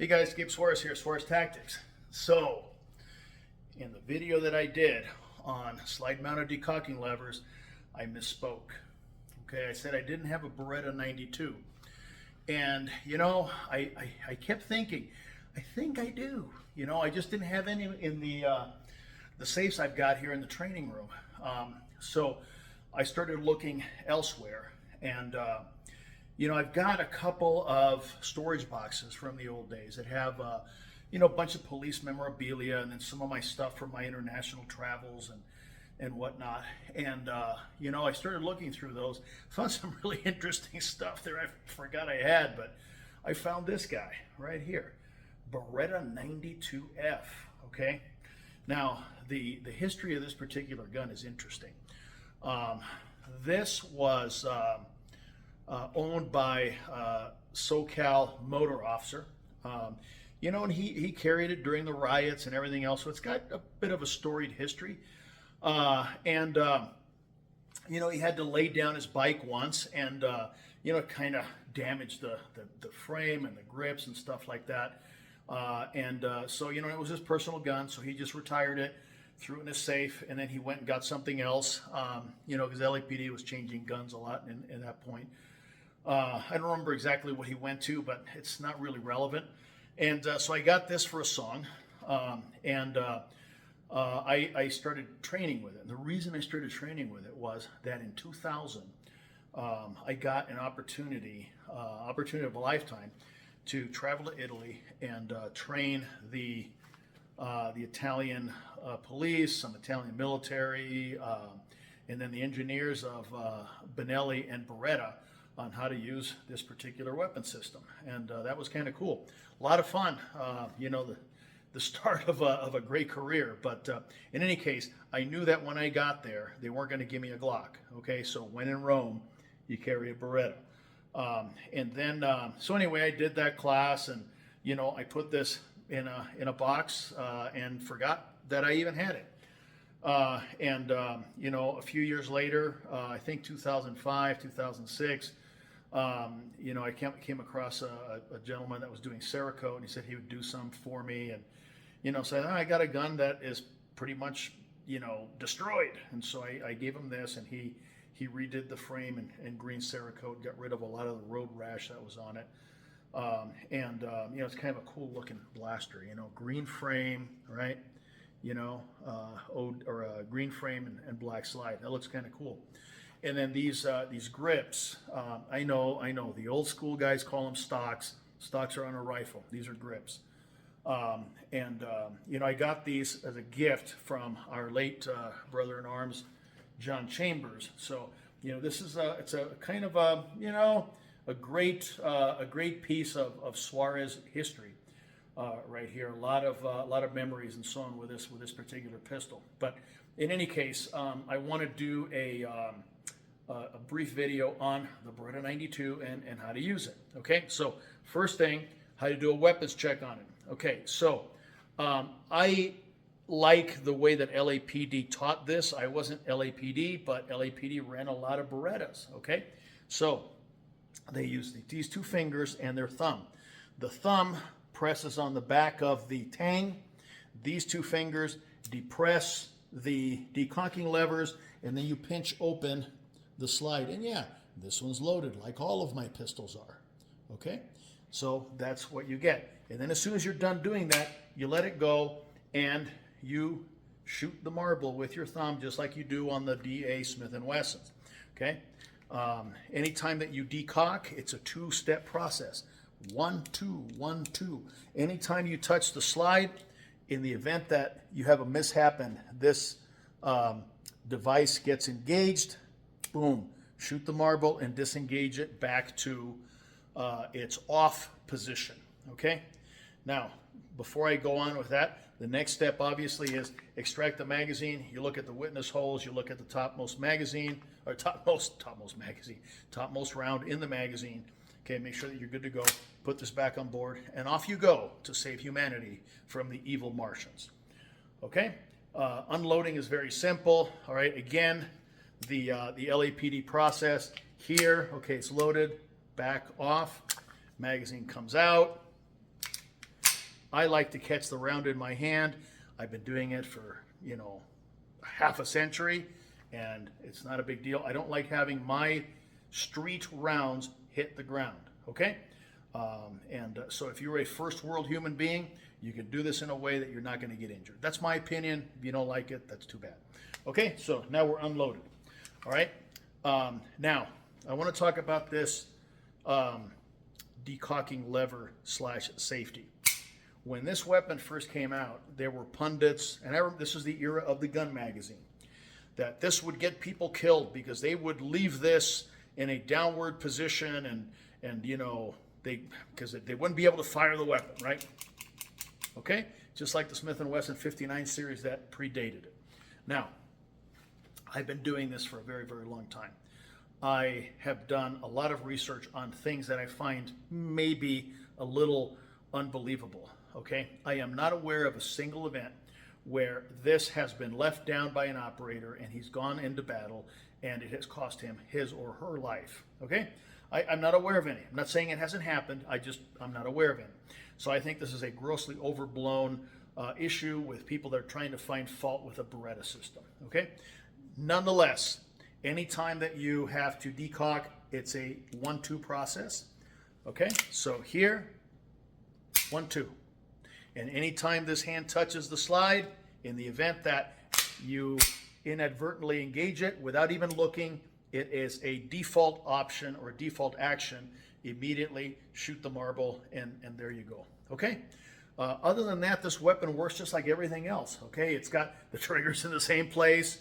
Hey guys, Gabe Suarez here, Suarez Tactics. So, in the video that I did on slide mounted decocking levers, I misspoke. Okay, I said I didn't have a Beretta 92. And, you know, I kept thinking, I think I do. You know, I just didn't have any in the safes I've got here in the training room. So I started looking elsewhere, and you know, I've got a couple of storage boxes from the old days that have, you know, a bunch of police memorabilia, and then some of my stuff from my international travels and whatnot. And, you know, I started looking through those, found some really interesting stuff there I forgot I had, but I found this guy right here, Beretta 92F, okay? Now, the history of this particular gun is interesting. This was owned by SoCal motor officer, you know, and he carried it during the riots and everything else. So it's got a bit of a storied history. And you know, he had to lay down his bike once, and you know, it kind of damaged the frame and the grips and stuff like that. So, you know, it was his personal gun, so he just retired it, threw it in his safe, and then he went and got something else, you know, because LAPD was changing guns a lot in that point. I don't remember exactly what he went to, but it's not really relevant. And so I got this for a song, and I started training with it. And the reason I started training with it was that in 2000, I got an opportunity of a lifetime to travel to Italy and train the Italian police, some Italian military, and then the engineers of Benelli and Beretta on how to use this particular weapon system. And that was kind of cool. A lot of fun, you know, the start of a great career. But in any case, I knew that when I got there, they weren't going to give me a Glock. Okay, so when in Rome, you carry a Beretta. And then, so anyway, I did that class, and, you know, I put this in a box and forgot that I even had it. You know, a few years later, I think 2005, 2006, you know, I came across a gentleman that was doing Cerakote, and he said he would do some for me, and, you know, said, I got a gun that is pretty much, you know, destroyed. And so I gave him this, and he redid the frame and green Cerakote, got rid of a lot of the road rash that was on it. You know, it's kind of a cool looking blaster, you know, green frame, right? You know, or a green frame and black slide. That looks kind of cool. And then these grips, I know the old school guys call them stocks. Stocks are on a rifle. These are grips. You know, I got these as a gift from our late brother-in-arms, John Chambers. So, you know, this is it's a kind of a, you know, a great piece of Suarez history right here. A lot of memories and so on with this particular pistol. But in any case, I want to do a brief video on the Beretta 92 and how to use it. Okay, so first thing, how to do a weapons check on it. Okay, so I like the way that LAPD taught this. I wasn't LAPD, but LAPD ran a lot of Berettas. Okay, so they use these two fingers and their thumb. The thumb presses on the back of the tang. These two fingers depress the decocking levers, and then you pinch open the slide. And yeah, this one's loaded like all of my pistols are. Okay, so that's what you get. And then as soon as you're done doing that, you let it go and you shoot the marble with your thumb, just like you do on the DA Smith & Wessons. Okay, anytime that you decock, it's a two-step process. 1, 2, 1, 2. Anytime you touch the slide, in the event that you have a mishap and this device gets engaged, boom, shoot the marble and disengage it back to its off position. Okay, now before I go on with that, the next step obviously is extract the magazine. You look at the witness holes, you look at the topmost magazine, or topmost round in the magazine. Okay, make sure that you're good to go. Put this back on board, and off you go to save humanity from the evil Martians. Okay, unloading is very simple. All right, again, the LAPD process here. Okay, it's loaded, back off, magazine comes out, I like to catch the round in my hand. I've been doing it for, you know, half a century, and it's not a big deal. I don't like having my street rounds hit the ground, okay? So if you're a first world human being, you can do this in a way that you're not going to get injured. That's my opinion. If you don't like it, that's too bad. Okay, so now we're unloaded. All right, now I want to talk about this decocking lever / safety. When this weapon first came out, there were pundits, and this is the era of the gun magazine, that this would get people killed because they would leave this in a downward position, and you know, because they wouldn't be able to fire the weapon, right? Okay, just like the Smith & Wesson 59 series that predated it. Now, I've been doing this for a very, very long time. I have done a lot of research on things that I find maybe a little unbelievable, okay? I am not aware of a single event where this has been left down by an operator and he's gone into battle and it has cost him his or her life, okay? I'm not aware of any. I'm not saying it hasn't happened. I'm not aware of any. So I think this is a grossly overblown issue with people that are trying to find fault with a Beretta system, okay? Nonetheless, anytime that you have to decock, it's a 1-2 process, okay? So here, 1-2. And anytime this hand touches the slide, in the event that you inadvertently engage it without even looking, it is a default option or a default action. Immediately shoot the marble, and there you go, okay? Other than that, this weapon works just like everything else, okay? It's got the triggers in the same place.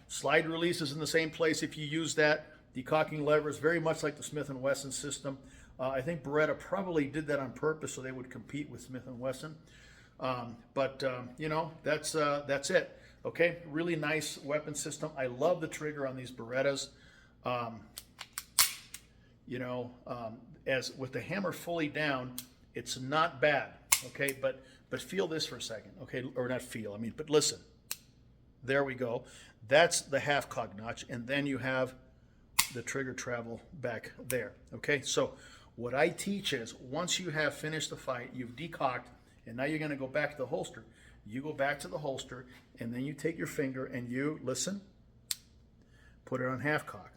Slide release is in the same place if you use that. Decocking lever is very much like the Smith & Wesson system. I think Beretta probably did that on purpose so they would compete with Smith & Wesson. You know, that's it. Okay, really nice weapon system. I love the trigger on these Berettas. You know, as with the hammer fully down, it's not bad. Okay, but feel this for a second. Okay, or not feel. I mean, but listen. There we go. That's the half cog notch, and then you have the trigger travel back there. Okay, so what I teach is once you have finished the fight, you've decocked, and now you're going to go back to the holster. You go back to the holster, and then you take your finger and you, listen, put it on half cock.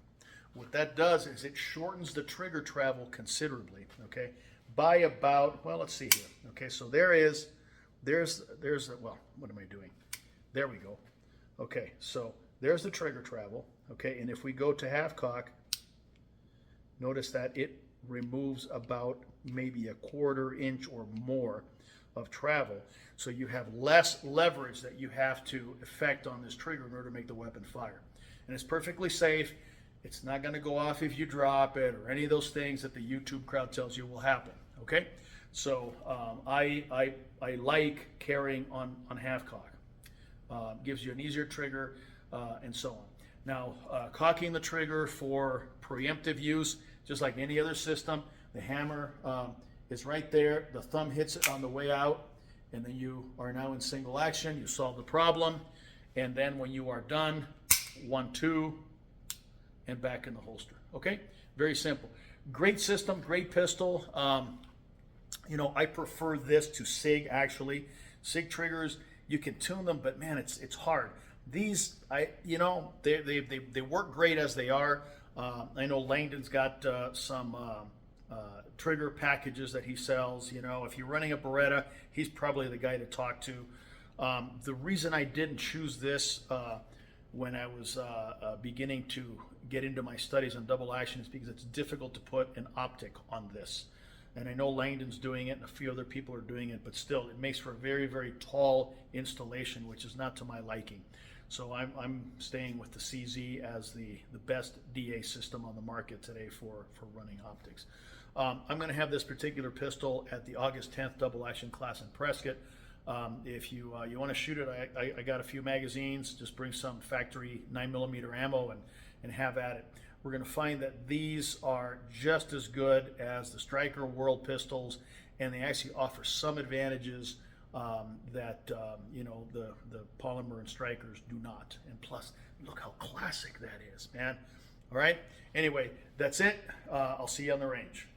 What that does is it shortens the trigger travel considerably, okay, by about, well, let's see here. Okay, so there's, well, what am I doing? There we go. Okay, so there's the trigger travel, okay, and if we go to half cock, notice that it removes about maybe a 1/4 inch or more of travel, so you have less leverage that you have to effect on this trigger in order to make the weapon fire. And it's perfectly safe. It's not going to go off if you drop it or any of those things that the YouTube crowd tells you will happen, okay? So I like carrying on half cock. Gives you an easier trigger, and so on. Now, cocking the trigger for preemptive use, just like any other system, the hammer is right there. The thumb hits it on the way out, and then you are now in single action. You solve the problem, and then when you are done, 1-2, and back in the holster. Okay, very simple. Great system, great pistol. You know, I prefer this to SIG actually. SIG triggers, you can tune them, but man, it's hard. These, you know, they work great as they are. I know Langdon's got some trigger packages that he sells. You know, if you're running a Beretta, he's probably the guy to talk to. The reason I didn't choose this when I was beginning to get into my studies on double action is because it's difficult to put an optic on this. And I know Langdon's doing it and a few other people are doing it, but still it makes for a very, very tall installation, which is not to my liking. So I'm staying with the CZ as the best DA system on the market today for running optics. I'm going to have this particular pistol at the August 10th double action class in Prescott. If you want to shoot it, I got a few magazines. Just bring some factory 9mm ammo and have at it. We're going to find that these are just as good as the Striker World pistols, and they actually offer some advantages that you know, the Polymer and Strikers do not. And plus, look how classic that is, man. All right. Anyway, that's it. I'll see you on the range.